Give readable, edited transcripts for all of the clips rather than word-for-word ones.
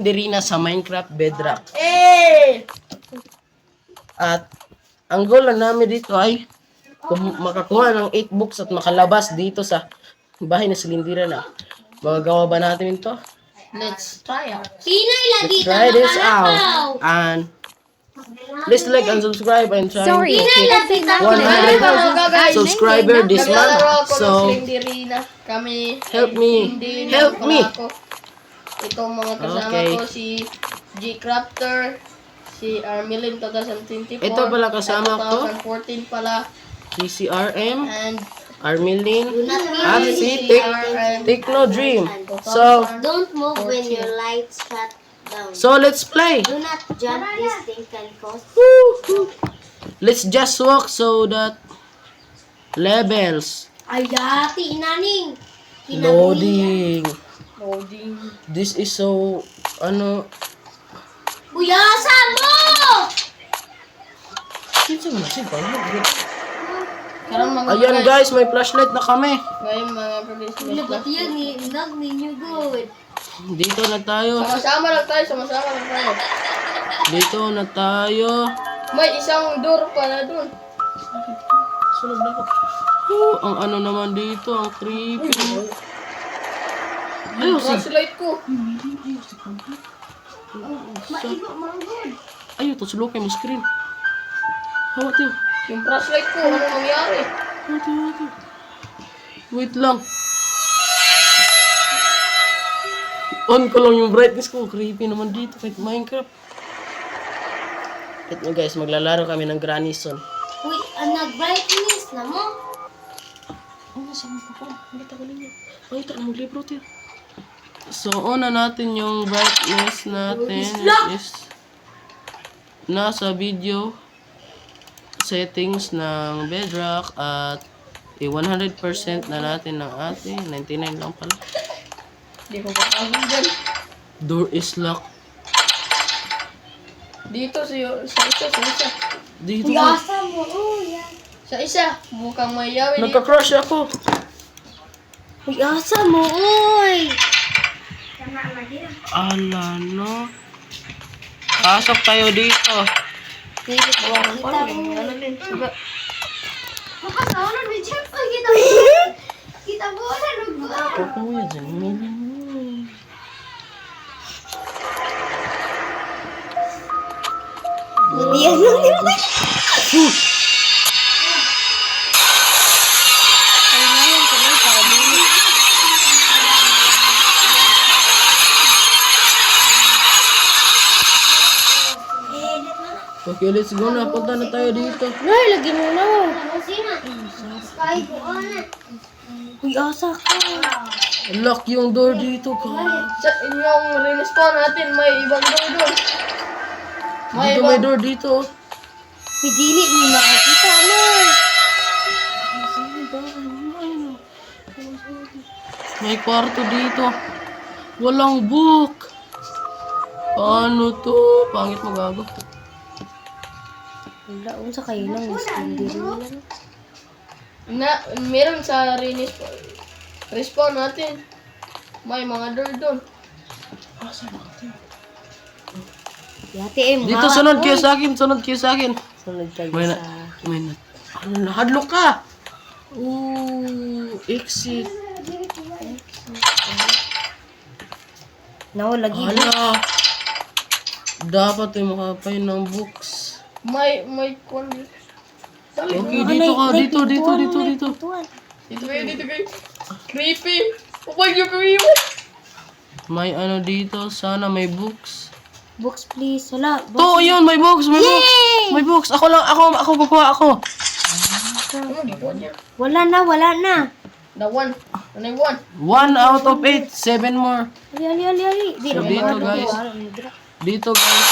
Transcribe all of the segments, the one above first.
Slenderina sa Minecraft Bedrock. Eh! At ang goal lang namin dito ay makakuha ng 8 books at makalabas dito sa bahay na Slenderina. Magagawa ba natin ito? Let's try out. Sinay lagi Let's try this out. And please like and subscribe and try to hit lagi 100 subscriber this month. Naglalaro ako ng So Slenderina. Kami. help me. Hindi Help lang me. pala ako. Itong mga kasama Okay. ko, si G. Crafter, si Armelin 2024. Ito pala kasama ko. 2014 pala. CCRM, And Armelin, at not si CCRM. Techno Dream. So, Don't move when your lights shut down. so let's play. Do not jump, this thing can cause. Let's just walk so that levels Ay, yati, inaning. loading. Loading. This is so Uyasa mo! Karang mga Ayan guys, may flashlight na kami. Ngayon mga producers na. Yan, nag ninyo good. Dito na tayo. Sama-sama lang tayo, sama-sama lang tayo. Dito na tayo. May isang door pala dun. Sunog na ako. Ang ano naman dito, ang creepy. Ayun, Flashlight ko. Maigo, manggod. ayun, to sulukay mo screen. Hawat yun. Yung flashlight ko, ano nangyari? Hati. Wait lang. On ko lang yung brightness ko. Creepy naman dito kahit Minecraft. Ito guys, maglalaro kami ng Granny Zone. Uy, nag-brightness na mo. Oh, saan pa ko? Nakita ko ninyo. Nakita na maglibro tayo. So, una natin yung brightness natin. It is nasa video settings ng Bedrock at 100% na natin ng ating 99 lang pala. Hindi ko papasok dyan. Door is locked. Dito sa isa. Dito ka. Uyasa mo, yan. Sa isa. Mukhang mayawi dito. Nagka-crush ako. Uyasa mo, uy. Ala no. Pasok tayo dito. Pilit mo, kita mo. Ano din? Suga. Makasawala, may check pa kita. Kita mo, ano ba? Kukuha dyan. Yan lang yun. Okay, let's go na. Punta na tayo dito. Nay, lagi mo na. Sky ko na. Uy, asa ka. Lock yung door dito ka. Sa inyong respawn natin, may ibang door doon. Dito may door dito. Pidili mo makakita na. May kwarto dito. Walang book. Paano to? Pangit magago. Wala, unsa kayo lang. Hindi rin. Meron sa respawn natin. May mga door doon. Yati eh, Dito sunod kayo sa akin. Sunod kayo sa akin. Sunod kayo May na. sa... May na. Ano na? Hadlock ka. Ooh. Exit. No, lagi. Hala. Dapat ay makapay ng books. May kwan dito. Okay, dito ka. Dito. Dito kayo. Creepy. Oh my God, creepy. May ano dito. Sana may books. Books please. Wala. To, yun. May books. May books. May books. Ako lang. Ako kukuha ako. Ano, di ko niya. Wala na. The one. Ano yung one? 1 out of 8. 7 more. Ali. Di So, na dito, mga guys. ano, Dito guys.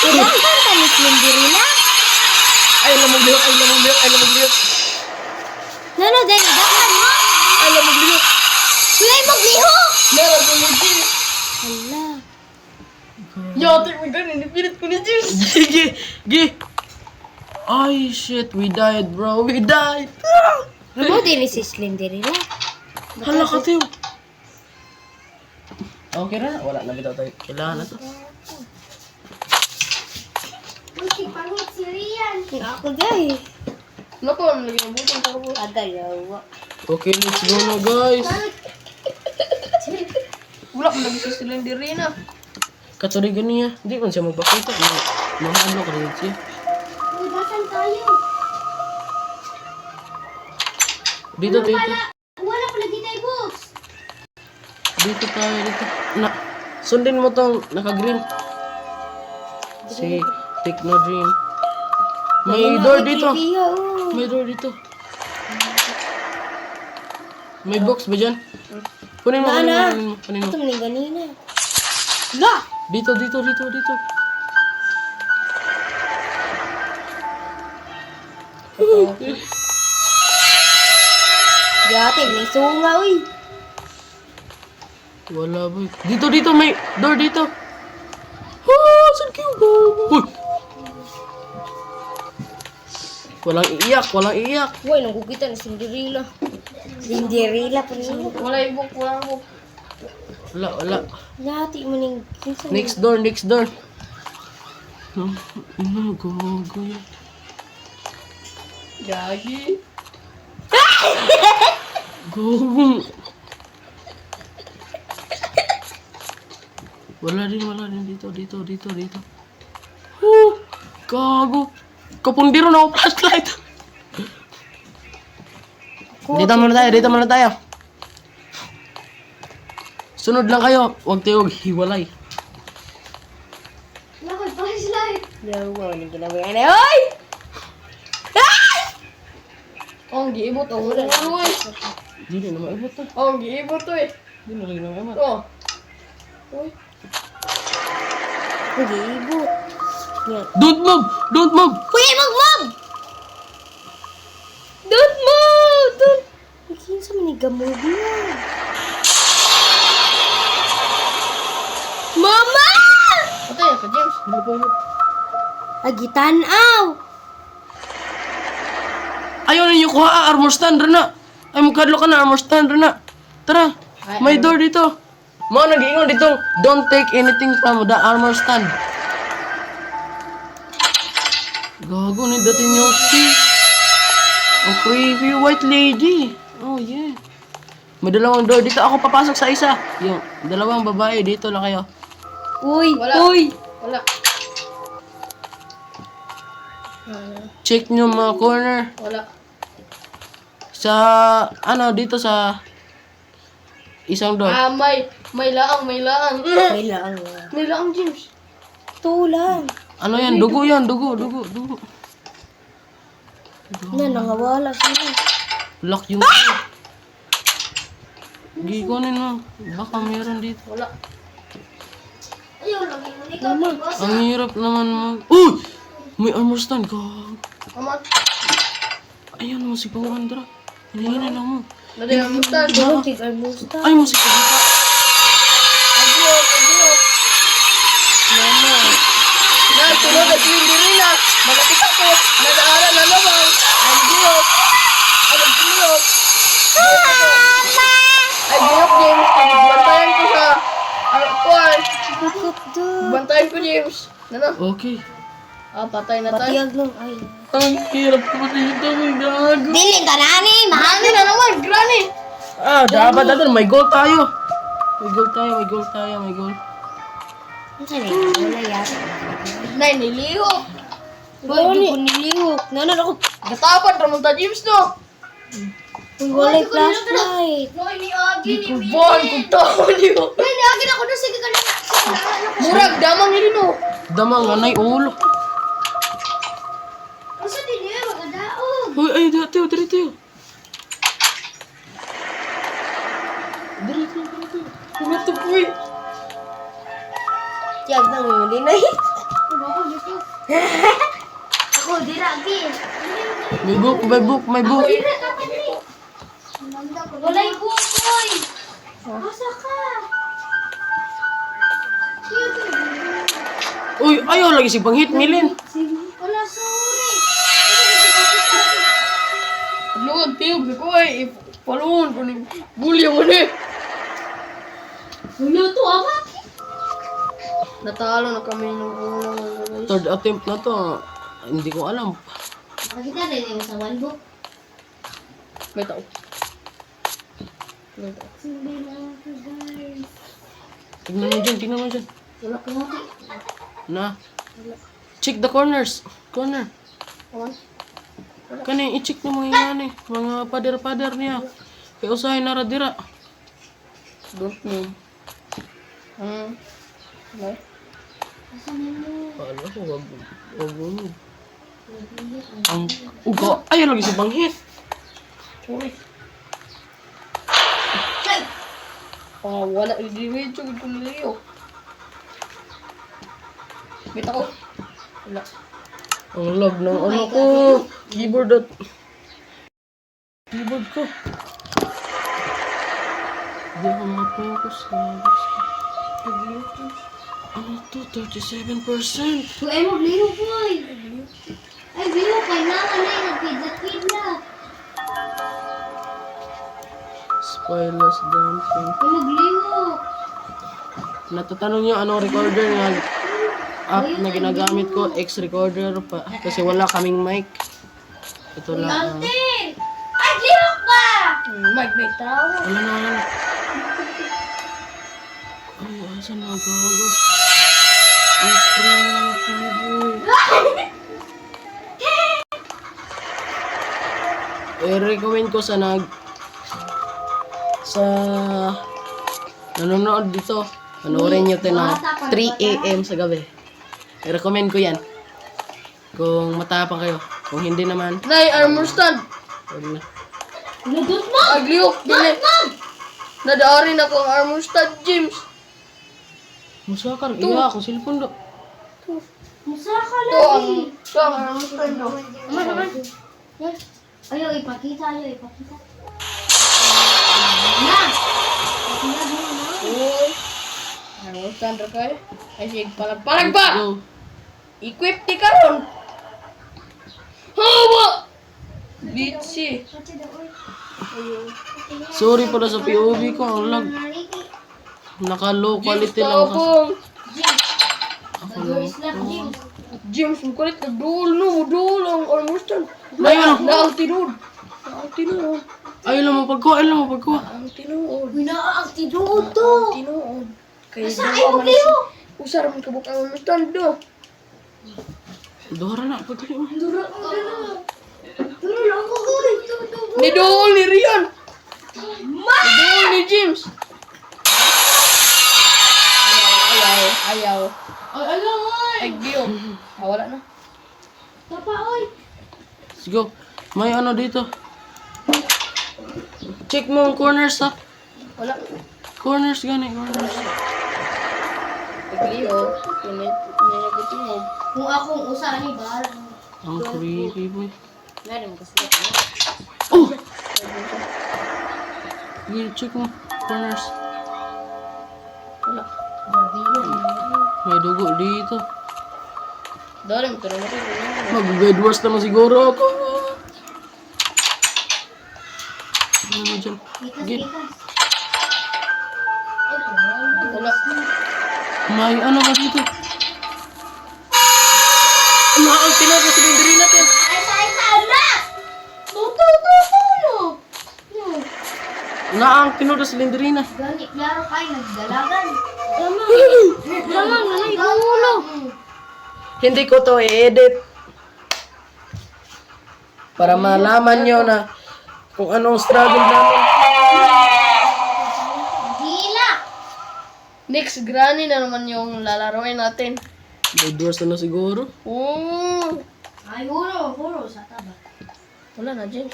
Ilang kan kami Slenderina? Ay, lamog-liyok. No, dali. Dakan mo. Ay, lamog-liyok. Kuya, maglihok. Meron ko yung Jim. Hala. Yate, may ganun. Nipilit ko ni Jim. Gi. Ay, shit. We died, bro. We died. Ano din si Slenderina? Hala ka, Tiyo. Okay na. Wala na bitaw tayo. Kailangan na to. Uy, si Pangit si Rian. Ako guys. Ano po? Nalagyan ang butong tapos. Adalawa. Okay, let's go na, guys. Wala ko lagi sa silang diri na. Katurigan niya. Hindi man siya magpakita. Mahalo ka rin siya. Uy, basan tayo? Dito, dito. Wala pala di tayo, boss. Dito tayo, dito. Na, sundin mo tong naka-green. Si Techno Dream. May door dito. May door dito. May box ba dyan? Kunin mo, kunin mo, kunin mo, kunin mo. Ito man ganina. La! Dito, dito, dito, dito. Yate, may sunga, uy. Wala ba? Dito, dito, may door dito. Ah, saan kayo ba? Uy! Walang iiyak, walang iiyak. Uy, nang kukita na Cinderella. Cinderella pa rin. Wala ibok, wala ibok. Wala, wala. Yate, maning... Next door, next door. Go, go, yan. Gagi. Go. Wala din dito, dito, dito, dito. Gago. Kapundiro na ako flashlight. Dito muna tayo. Sunod lang kayo, huwag tayo hiwalay. Lakad, flashlight. Dalawa, maning ginawa yan. Uy! Oh, ang giibot. Oh, wala na eh. Hindi na maibot to. Oh, ang giibot to eh. Hindi na lagi na maibot. Oh. Uy. Pag-iibot. Yan. Don't move! Don't move! Kuya, mag-mom! Don't move! Don't... Magiging sa manigamove mo. Mama! Patay ka, James. Agitan, aw! Ayaw ninyo kuha armor stand, Rana. Ay, magkadlo ka na armor stand, Rana. Tara, may door dito. Mga nag-iingon dito, don't take anything from the armor stand. Gago, nidating yung key. Oh, creepy white lady. Oh, yeah. May dalawang door dito. Ako papasok sa isa. Yung dalawang babae, dito lang kayo. Uy! Wala. Uy! Wala. Check nyo mga corner. Wala. Sa, dito sa isang door. Ah, may laang. May lang. May laang, James. Ito lang. Ano yan? Dugo yan. Dugo. Yan, nangawala sila. Lock yung Gikunin mo. Baka meron dito. Wala. Ayaw, lagi mo ikaw. Ang hirap naman mag... Uy! May armor stand. Gag. Amat. Ayan mo si Pawandra. Hinihinay lang mo. Lagay ang mutan. Don't take our musta. Ay mo si Pawandra. Adios. Mama. Na, tulog at yung diri na. Magkakita ko. Nadaaran na naman. Adios. Adios. Ay, giyok, James. Bantayan ko sa... Kuan. Bakit doon? Bantayan ko, James. Ano? Okay. Ah, patay na tayo. Patiyag nung ay. Ang hirap naman dito. May gago. Dili ka nani, Granny na naman, Granny. Dapat natin. May goal tayo. May goal tayo. Ano sa'yo? Wala yata. Nay, niliho. Wala ko nilihok. Nanan ako. Gatapan, ramon ta, James, no? Uy, wala yung flashlight. Bon, kung tao niyo. Ako na sige ka na. Murag, damang nili, no? Damang anay ulo. Asa din niya, magadaog. Uy, ay, dito. Tumatupoy. Tiyag na mo din ay. Ako, diragi. May book. Wala yung bukoy. Asa ka? Uy, ayaw lagi si Panghit, Milin. Wala, sorry. Lugod, tiyog, ko eh. Palun ko ni bulya mo ni. Wala to, ama. Natalo na kami ng una mga guys. Third attempt na to. Hindi ko alam. Makita rin yung sa walbo. May tao. May tao. Hindi na ako, guys. Tignan mo dyan, tignan mo dyan. Wala ko mati. Na. Check the corners. Corner. Awan. Kani, i-check mo mga yan eh. Mga pader-pader niya. Kaya usahin na radira. Don't know. Ano? Asan na mo? Paano ko, wag mo. Ang uga. Ay, lagi si banghit. Sorry. Ay! Wala. Hindi ko niliyo. Bita ko. Wala. Ang lag ng ano ko. Keyboard at... Keyboard ko. Hindi ako ma-focus. Ano to? 37%. Kung ay mo, liro boy. Ay, liro kay naman ay nagpidla-pidla. Spyless dumping. Ay, magliro. Natatanong niyo anong recorder nga app na ginagamit ko, X-recorder pa. Kasi wala kaming mic. Ito lang. Altin! Ay, liro ka! Mike, may tao. Wala na, wala na. Ay, asan na gago? Ang creepy boy. I-recommend ko sa nanonood dito. Panoorin nyo ito na 3 a.m. sa gabi. I-recommend ko yan. Kung matapang kayo. Kung hindi naman, Nay, armor stand. wag na. Nudot mo! Agliok. Dili. Nadaarin ako ang armor stand, James. Musakar, iya ako, cellphone do. Musa ka Ito ang, lagi. ito ang armor stand. Naman. Yes. Ayaw, ipakita. Na! Ipakita mo na. Oh. Armor stand ra kayo. Ay, sige, palag ba? Go. Equip di karon. Hawa! Bitsi. Sorry pala sa POV ko, ang lag. Naka-low quality lang kasi. Tabong. Ako lang. James, ang kulit na dulo ang armor stand. Ayun. Naang tinuod. Naang tinuod. Ayaw lang mo pagkuha, ayaw lang mo pagkuha. Ang tinuod. Winaang tinuod to. Ang tinuod. Kaya Asa ay mo kayo? usar man kabuk ang armor stand do. Dora na, pagkali mo. Dura lang ko goy. Ni Dool ni Rian. Ni Dool ni James. Ayaw. Ay, oy. Ay, Dio. Wala na. Papa, oy. Let's go. May ano dito. Check mo ang corners ha. Wala. Corners gani, corners. Ay, Dio. Ninagutunog. Kung akong usa ni ba? Ang creepy boy. Meron kasi. Oh! Sige, check mo. Corners. Wala. May dugo dito. Dali mo ka naman. Mag-bed wars naman siguro ako. Ano mo dyan? Git. Wala. May ano ba dito? Ano ang tinago sa bindiri natin? Ay, na! Tuto, no. Na ang tinudo sa linderina. Gani, klaro kay nagdalagan. Lamang, nanay, ulo. Hindi ko to i-edit. Para malaman nyo na kung anong struggle namin. Gila. Next granny na naman yung lalaroin natin. Bed wars na siguro. Oh. Ay, huro, sa taba. Wala na, James.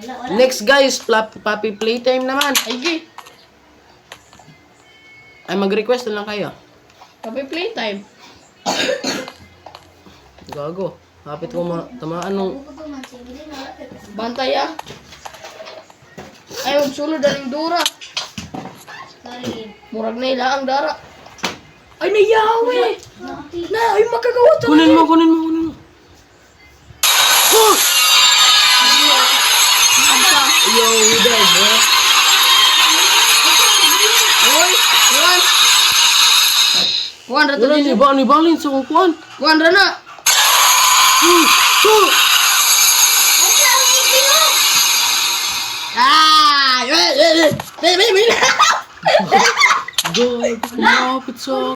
Wala. Next guys, Papi Playtime naman. Ay, G. Ay mag-request na lang kayo. Kape playtime. Gago. Hapit ko tamaan nung Bantay ah. Ay, magsulod daling dura. Sorry. Murag na ila ang dara. Ay, nayawi! Na, ay magkagawa to. kunin mo. Oh! Iya ni balin sa kong kuan. Kuan ra na. Ah! Go, kumapit sa